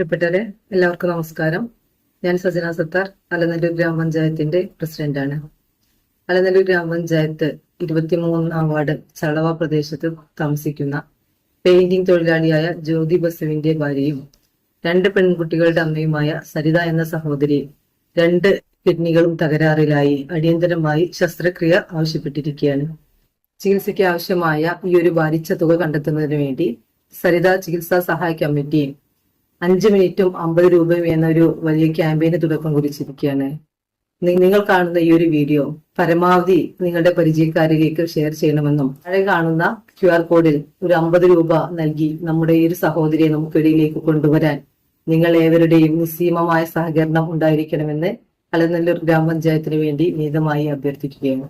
പ്രിയപ്പെട്ടവരെ, എല്ലാവർക്കും നമസ്കാരം. ഞാൻ സജന സത്താർ, അലനല്ലൂർ ഗ്രാമപഞ്ചായത്തിന്റെ പ്രസിഡന്റാണ്. അലനല്ലൂർ ഗ്രാമപഞ്ചായത്ത് 23 വാർഡ് ചളവ പ്രദേശത്ത് താമസിക്കുന്ന പെയിന്റിംഗ് തൊഴിലാളിയായ ജ്യോതി ബസുവിന്റെ ഭാര്യയും 2 പെൺകുട്ടികളുടെ അമ്മയുമായ സരിത എന്ന സഹോദരി 2 കിഡ്നികളും തകരാറിലായി അടിയന്തരമായി ശസ്ത്രക്രിയ ആവശ്യപ്പെട്ടിരിക്കുകയാണ്. ചികിത്സയ്ക്ക് ആവശ്യമായ ഈ ഒരു ഭാരിച്ച തുക കണ്ടെത്തുന്നതിന് വേണ്ടി സരിത ചികിത്സാ സഹായ കമ്മിറ്റി 5 മിനിറ്റും 50 രൂപയും എന്നൊരു വലിയ ക്യാമ്പയിന് തുടക്കം കുറിച്ചിരിക്കുകയാണ്. നിങ്ങൾ കാണുന്ന ഈ ഒരു വീഡിയോ പരമാവധി നിങ്ങളുടെ പരിചയക്കാരിലേക്ക് ഷെയർ ചെയ്യണമെന്നും താഴെ കാണുന്ന QR കോഡിൽ ഒരു 50 രൂപ നൽകി നമ്മുടെ ഈ ഒരു സഹോദരിയെ നമുക്കിടയിലേക്ക് കൊണ്ടുവരാൻ നിങ്ങൾ ഏവരുടെയും നിസ്സീമമായ സഹകരണം ഉണ്ടായിരിക്കണമെന്ന് അലനല്ലൂർ ഗ്രാമപഞ്ചായത്തിന് വേണ്ടി നീതമായി അഭ്യർത്ഥിക്കുകയാണ്.